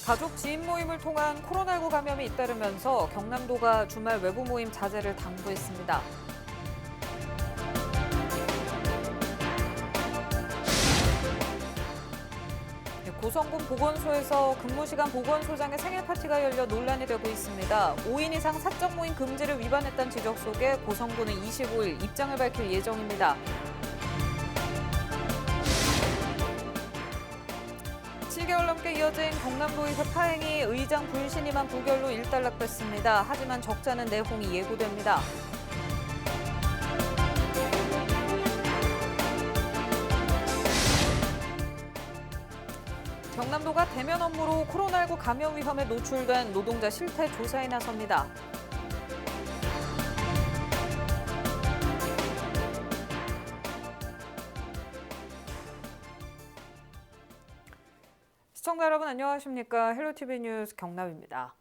가족 지인 모임을 통한 코로나19 감염이 잇따르면서 경남도가 주말 외부 모임 자제를 당부했습니다. 고성군 보건소에서 근무 시간 보건소장의 생일 파티가 열려 논란이 되고 있습니다. 5인 이상 사적 모임 금지를 위반했다는 지적 속에 고성군은 25일 입장을 밝힐 예정입니다. 7개월 넘게 이어진 경남도의회 파행이 의장 불신임한 부결로 일단락됐습니다. 하지만 적잖은 내홍이 예고됩니다. 경남도가 대면 업무로 코로나19 감염 위험에 노출된 노동자 실태 조사에 나섭니다. 시청자 여러분 안녕하십니까? 헬로티비 뉴스 경남입니다.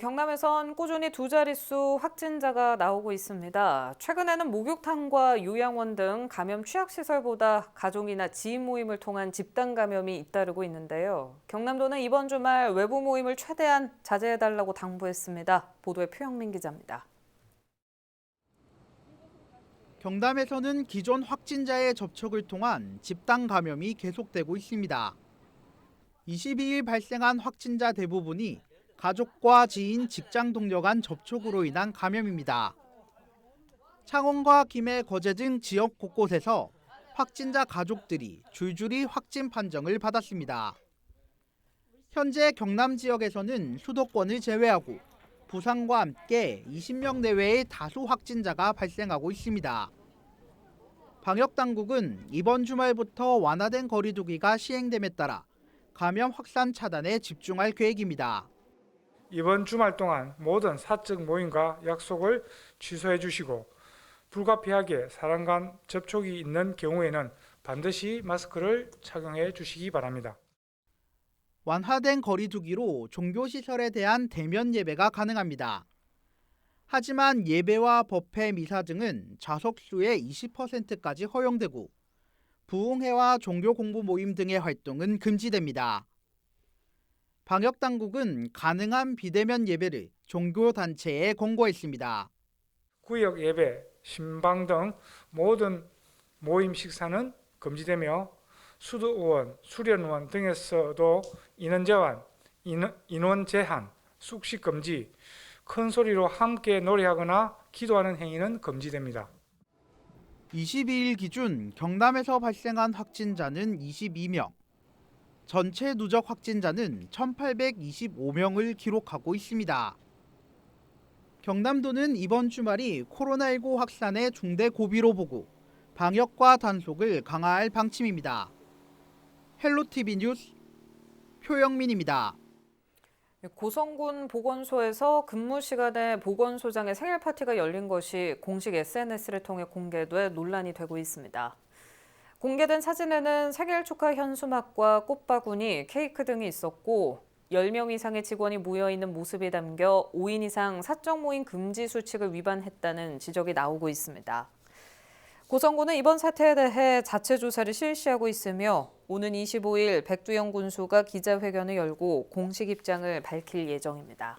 경남에선 꾸준히 두 자릿수 확진자가 나오고 있습니다. 최근에는 목욕탕과 요양원 등 감염 취약시설보다 가족이나 지인 모임을 통한 집단 감염이 잇따르고 있는데요. 경남도는 이번 주말 외부 모임을 최대한 자제해달라고 당부했습니다. 보도에 표영민 기자입니다. 경남에서는 기존 확진자의 접촉을 통한 집단 감염이 계속되고 있습니다. 22일 발생한 확진자 대부분이 가족과 지인, 직장 동료 간 접촉으로 인한 감염입니다. 창원과 김해, 거제 등 지역 곳곳에서 확진자 가족들이 줄줄이 확진 판정을 받았습니다. 현재 경남 지역에서는 수도권을 제외하고 부산과 함께 20명 내외의 다수 확진자가 발생하고 있습니다. 방역당국은 이번 주말부터 완화된 거리 두기가 시행됨에 따라 감염 확산 차단에 집중할 계획입니다. 이번 주말 동안 모든 사적 모임과 약속을 취소해 주시고 불가피하게 사람 간 접촉이 있는 경우에는 반드시 마스크를 착용해 주시기 바랍니다. 완화된 거리 두기로 종교시설에 대한 대면 예배가 가능합니다. 하지만 예배와 법회, 미사 등은 좌석수의 20%까지 허용되고 부흥회와 종교 공부 모임 등의 활동은 금지됩니다. 방역당국은 가능한 비대면 예배를 종교단체에 권고했습니다. 구역 예배, 신방 등 모든 모임 식사는 금지되며 수도의원, 수련의원 등에서도 인원 제한, 숙식 금지, 큰 소리로 함께 노래하거나 기도하는 행위는 금지됩니다. 22일 기준 경남에서 발생한 확진자는 22명, 전체 누적 확진자는 1,825명을 기록하고 있습니다. 경남도는 이번 주말이 코로나19 확산의 중대 고비로 보고 방역과 단속을 강화할 방침입니다. 헬로티비 뉴스 표영민입니다. 고성군 보건소에서 근무 시간에 보건소장의 생일 파티가 열린 것이 공식 SNS를 통해 공개돼 논란이 되고 있습니다. 공개된 사진에는 생일 축하 현수막과 꽃바구니, 케이크 등이 있었고 10명 이상의 직원이 모여있는 모습이 담겨 5인 이상 사적 모임 금지 수칙을 위반했다는 지적이 나오고 있습니다. 고성군은 이번 사태에 대해 자체 조사를 실시하고 있으며 오는 25일 백두영 군수가 기자회견을 열고 공식 입장을 밝힐 예정입니다.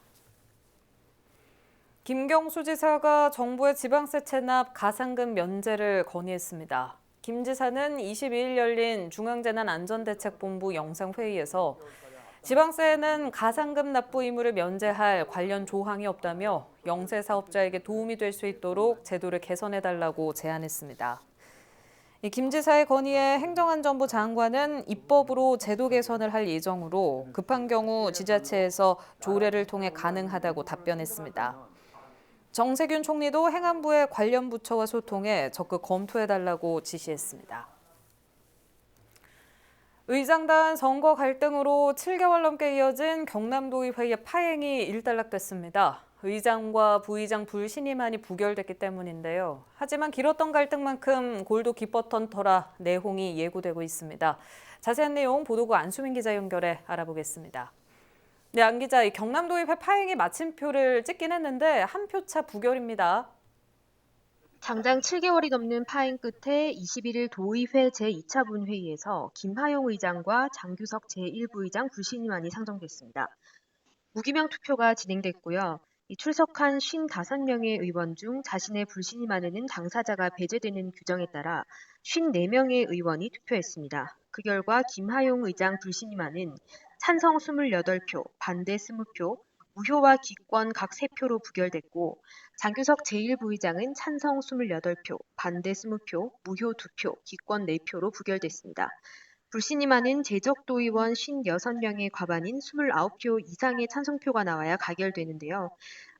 김경수 지사가 정부의 지방세 체납 가상금 면제를 건의했습니다. 김 지사는 22일 열린 중앙재난안전대책본부 영상회의에서 지방세에는 가상금 납부 의무를 면제할 관련 조항이 없다며 영세 사업자에게 도움이 될 수 있도록 제도를 개선해달라고 제안했습니다. 김 지사의 건의에 행정안전부 장관은 입법으로 제도 개선을 할 예정으로 급한 경우 지자체에서 조례를 통해 가능하다고 답변했습니다. 정세균 총리도 행안부의 관련 부처와 소통해 적극 검토해달라고 지시했습니다. 의장단 선거 갈등으로 7개월 넘게 이어진 경남도의회의 파행이 일단락됐습니다. 의장과 부의장 불신임안이 부결됐기 때문인데요. 하지만 길었던 갈등만큼 골도 깊었던 터라 내홍이 예고되고 있습니다. 자세한 내용 보도국 안수민 기자 연결해 알아보겠습니다. 네, 안 기자, 이 경남도의회 파행이 마침표를 찍긴 했는데 한 표 차 부결입니다. 장장 7개월이 넘는 파행 끝에 21일 도의회 제2차 본회의에서 김하용 의장과 장규석 제1부의장 불신임안이 상정됐습니다. 무기명 투표가 진행됐고요. 출석한 55명의 의원 중 자신의 불신임안에는 당사자가 배제되는 규정에 따라 54명의 의원이 투표했습니다. 그 결과 김하용 의장 불신임안은 찬성 28표, 반대 20표, 무효와 기권 각 3표로 부결됐고 장규석 제1부의장은 찬성 28표, 반대 20표, 무효 2표, 기권 4표로 부결됐습니다. 불신임안은 제적도의원 56명의 과반인 29표 이상의 찬성표가 나와야 가결되는데요.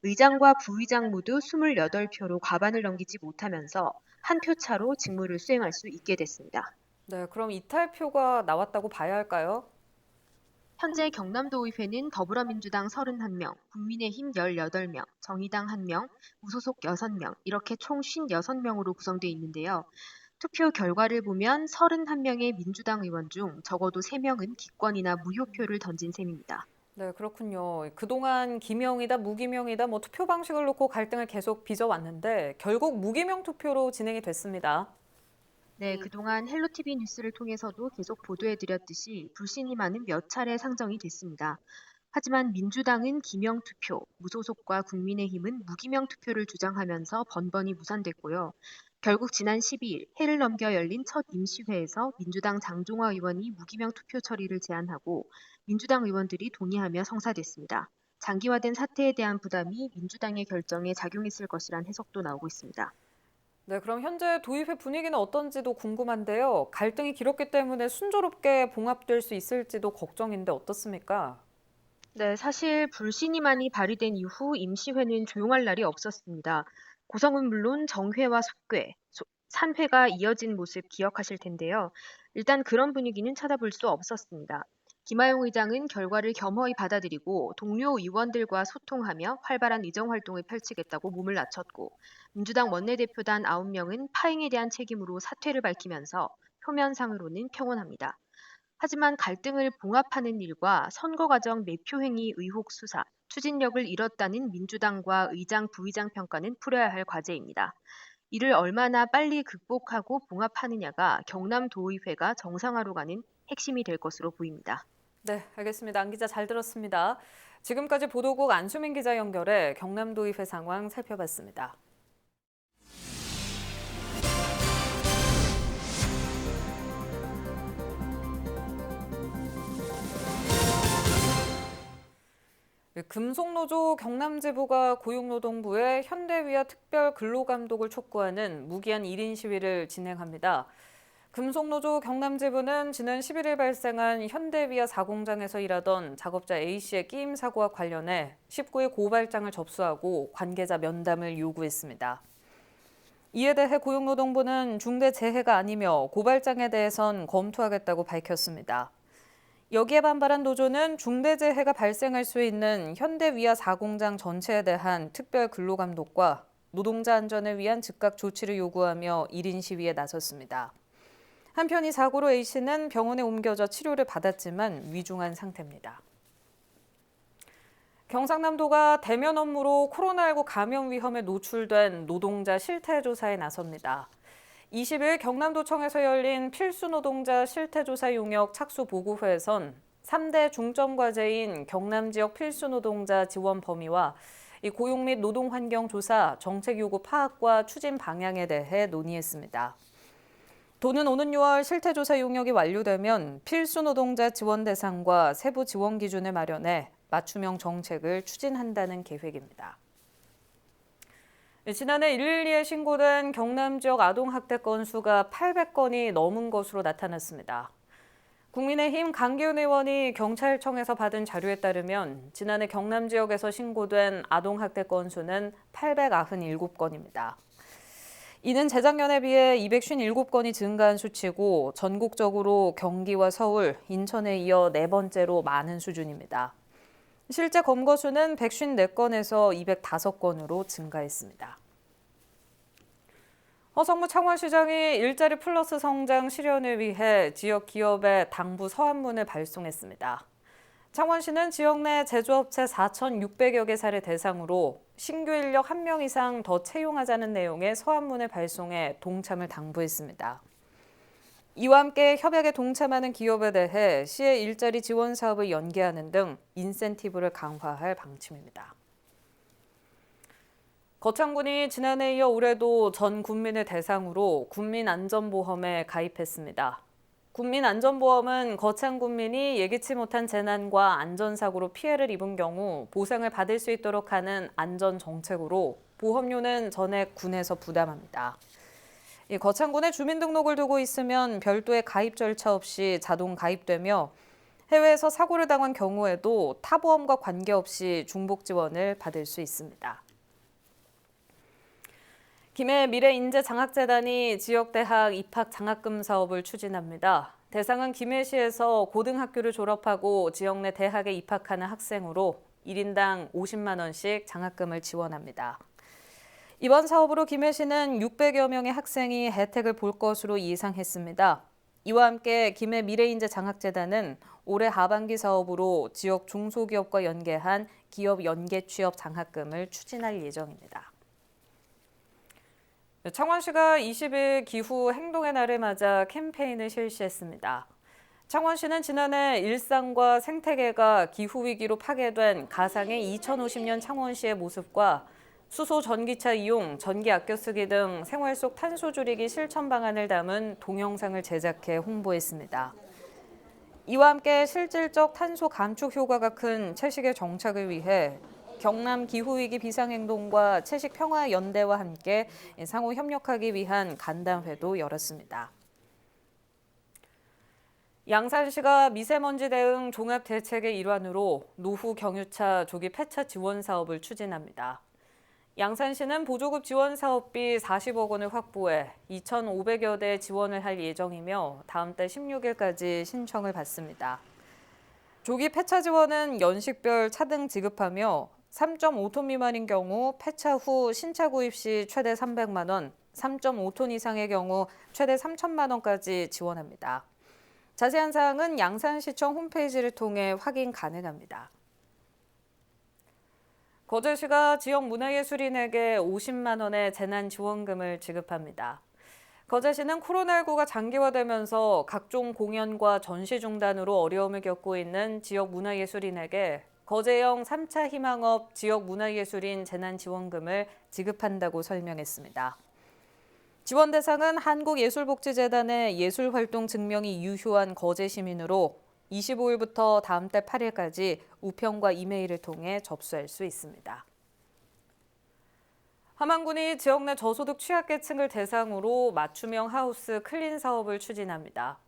의장과 부의장 모두 28표로 과반을 넘기지 못하면서 한 표 차로 직무를 수행할 수 있게 됐습니다. 네, 그럼 이탈표가 나왔다고 봐야 할까요? 현재 경남도의회는 더불어민주당 31명, 국민의힘 18명, 정의당 1명, 무소속 6명 이렇게 총 56명으로 구성되어 있는데요. 투표 결과를 보면 31명의 민주당 의원 중 적어도 3명은 기권이나 무효표를 던진 셈입니다. 네, 그렇군요. 그동안 기명이다, 무기명이다, 투표 방식을 놓고 갈등을 계속 빚어왔는데 결국 무기명 투표로 진행이 됐습니다. 네, 그동안 헬로티비 뉴스를 통해서도 계속 보도해드렸듯이 불신임안은 몇 차례 상정이 됐습니다. 하지만 민주당은 기명 투표, 무소속과 국민의힘은 무기명 투표를 주장하면서 번번이 무산됐고요. 결국 지난 12일 해를 넘겨 열린 첫 임시회에서 민주당 장종화 의원이 무기명 투표 처리를 제안하고 민주당 의원들이 동의하며 성사됐습니다. 장기화된 사태에 대한 부담이 민주당의 결정에 작용했을 것이란 해석도 나오고 있습니다. 네, 그럼 현재 도의회 분위기는 어떤지도 궁금한데요. 갈등이 길었기 때문에 순조롭게 봉합될 수 있을지도 걱정인데 어떻습니까? 네, 사실 불신임안이 발의된 이후 임시회는 조용할 날이 없었습니다. 구성은 물론 정회와 속회, 산회가 이어진 모습 기억하실 텐데요. 일단 그런 분위기는 찾아볼 수 없었습니다. 김하용 의장은 결과를 겸허히 받아들이고 동료 의원들과 소통하며 활발한 의정 활동을 펼치겠다고 몸을 낮췄고 민주당 원내대표단 9명은 파행에 대한 책임으로 사퇴를 밝히면서 표면상으로는 평온합니다. 하지만 갈등을 봉합하는 일과 선거 과정 매표 행위 의혹 수사, 추진력을 잃었다는 민주당과 의장, 부의장 평가는 풀어야 할 과제입니다. 이를 얼마나 빨리 극복하고 봉합하느냐가 경남도의회가 정상화로 가는 핵심이 될 것으로 보입니다. 네, 알겠습니다. 안 기자 잘 들었습니다. 지금까지 보도국 안수민 기자 연결해 경남도의회 상황 살펴봤습니다. 금속노조 경남지부가 고용노동부에 현대위아 특별근로감독을 촉구하는 무기한 1인 시위를 진행합니다. 금속노조 경남지부는 지난 11일 발생한 현대위아 4공장에서 일하던 작업자 A씨의 끼임 사고와 관련해 19일 고발장을 접수하고 관계자 면담을 요구했습니다. 이에 대해 고용노동부는 중대재해가 아니며 고발장에 대해선 검토하겠다고 밝혔습니다. 여기에 반발한 노조는 중대재해가 발생할 수 있는 현대위아 4공장 전체에 대한 특별근로감독과 노동자 안전을 위한 즉각 조치를 요구하며 1인 시위에 나섰습니다. 한편 이 사고로 A씨는 병원에 옮겨져 치료를 받았지만 위중한 상태입니다. 경상남도가 대면 업무로 코로나19 감염 위험에 노출된 노동자 실태조사에 나섭니다. 20일 경남도청에서 열린 필수노동자 실태조사 용역 착수 보고회에선 3대 중점 과제인 경남 지역 필수노동자 지원 범위와 고용 및 노동 환경 조사, 정책 요구 파악과 추진 방향에 대해 논의했습니다. 도는 오는 6월 실태조사 용역이 완료되면 필수노동자 지원 대상과 세부 지원 기준을 마련해 맞춤형 정책을 추진한다는 계획입니다. 지난해 112에 신고된 경남 지역 아동학대 건수가 800건이 넘은 것으로 나타났습니다. 국민의힘 강기훈 의원이 경찰청에서 받은 자료에 따르면 지난해 경남 지역에서 신고된 아동학대 건수는 897건입니다. 이는 재작년에 비해 257건이 증가한 수치고 전국적으로 경기와 서울, 인천에 이어 4번째로 많은 수준입니다. 실제 검거 수는 154건에서 205건으로 증가했습니다. 허성무 창원시장이 일자리 플러스 성장 실현을 위해 지역 기업에 당부 서한문을 발송했습니다. 창원시는 지역 내 제조업체 4,600여 개사를 대상으로 신규 인력 1명 이상 더 채용하자는 내용의 서한문을 발송해 동참을 당부했습니다. 이와 함께 협약에 동참하는 기업에 대해 시의 일자리 지원 사업을 연계하는 등 인센티브를 강화할 방침입니다. 거창군이 지난해에 이어 올해도 전 국민을 대상으로 국민안전보험에 가입했습니다. 국민안전보험은 거창 군민이 예기치 못한 재난과 안전사고로 피해를 입은 경우 보상을 받을 수 있도록 하는 안전정책으로 보험료는 전액 군에서 부담합니다. 거창군에 주민등록을 두고 있으면 별도의 가입 절차 없이 자동 가입되며 해외에서 사고를 당한 경우에도 타 보험과 관계없이 중복 지원을 받을 수 있습니다. 김해 미래인재장학재단이 지역대학 입학 장학금 사업을 추진합니다. 대상은 김해시에서 고등학교를 졸업하고 지역 내 대학에 입학하는 학생으로 1인당 50만 원씩 장학금을 지원합니다. 이번 사업으로 김해시는 600여 명의 학생이 혜택을 볼 것으로 예상했습니다. 이와 함께 김해 미래인재장학재단은 올해 하반기 사업으로 지역 중소기업과 연계한 기업 연계 취업 장학금을 추진할 예정입니다. 창원시가 20일 기후 행동의 날을 맞아 캠페인을 실시했습니다. 창원시는 지난해 일상과 생태계가 기후위기로 파괴된 가상의 2050년 창원시의 모습과 수소 전기차 이용, 전기 아껴 쓰기 등 생활 속 탄소 줄이기 실천 방안을 담은 동영상을 제작해 홍보했습니다. 이와 함께 실질적 탄소 감축 효과가 큰 채식의 정착을 위해 경남 기후위기 비상행동과 채식평화연대와 함께 상호 협력하기 위한 간담회도 열었습니다. 양산시가 미세먼지 대응 종합대책의 일환으로 노후 경유차 조기 폐차 지원 사업을 추진합니다. 양산시는 보조급 지원 사업비 40억 원을 확보해 2,500여 대 지원을 할 예정이며 다음 달 16일까지 신청을 받습니다. 조기 폐차 지원은 연식별 차등 지급하며 3.5톤 미만인 경우 폐차 후 신차 구입 시 최대 300만 원, 3.5톤 이상의 경우 최대 3천만 원까지 지원합니다. 자세한 사항은 양산시청 홈페이지를 통해 확인 가능합니다. 거제시가 지역 문화예술인에게 50만 원의 재난지원금을 지급합니다. 거제시는 코로나19가 장기화되면서 각종 공연과 전시 중단으로 어려움을 겪고 있는 지역 문화예술인에게 거제형 3차 희망업 지역문화예술인 재난지원금을 지급한다고 설명했습니다. 지원 대상은 한국예술복지재단의 예술활동 증명이 유효한 거제 시민으로 25일부터 다음 달 8일까지 우편과 이메일을 통해 접수할 수 있습니다. 함안군이 지역 내 저소득 취약계층을 대상으로 맞춤형 하우스 클린 사업을 추진합니다.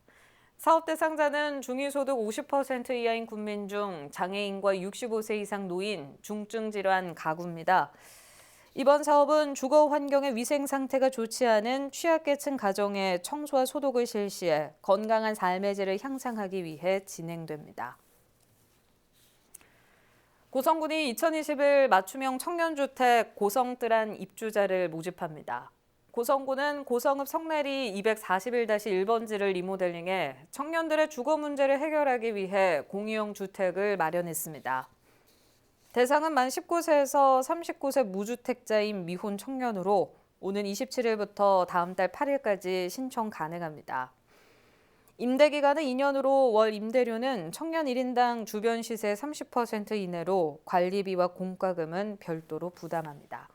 사업 대상자는 중위소득 50% 이하인 국민 중 장애인과 65세 이상 노인, 중증 질환 가구입니다. 이번 사업은 주거 환경의 위생 상태가 좋지 않은 취약계층 가정의 청소와 소독을 실시해 건강한 삶의 질을 향상하기 위해 진행됩니다. 고성군이 2021 맞춤형 청년주택 고성뜰안 입주자를 모집합니다. 고성군은 고성읍 성내리 241-1번지를 리모델링해 청년들의 주거 문제를 해결하기 위해 공유형 주택을 마련했습니다. 대상은 만 19세에서 39세 무주택자인 미혼 청년으로 오는 27일부터 다음 달 8일까지 신청 가능합니다. 임대 기간은 2년으로 월 임대료는 청년 1인당 주변 시세 30% 이내로 관리비와 공과금은 별도로 부담합니다.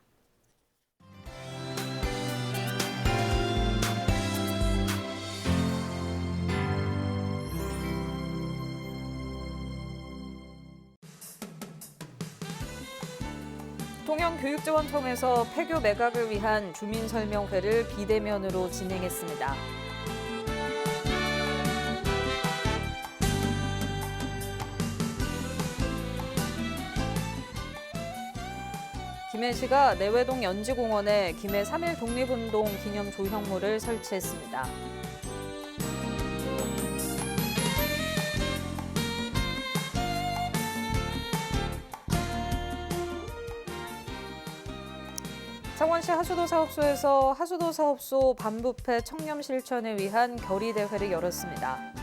통영교육지원청에서 폐교 매각을 위한 주민설명회를 비대면으로 진행했습니다. 김해시가 내외동 연지공원에 김해 3.1 독립운동 기념 조형물을 설치했습니다. 창원시 하수도사업소에서 하수도사업소 반부패 청렴 실천을 위한 결의대회를 열었습니다.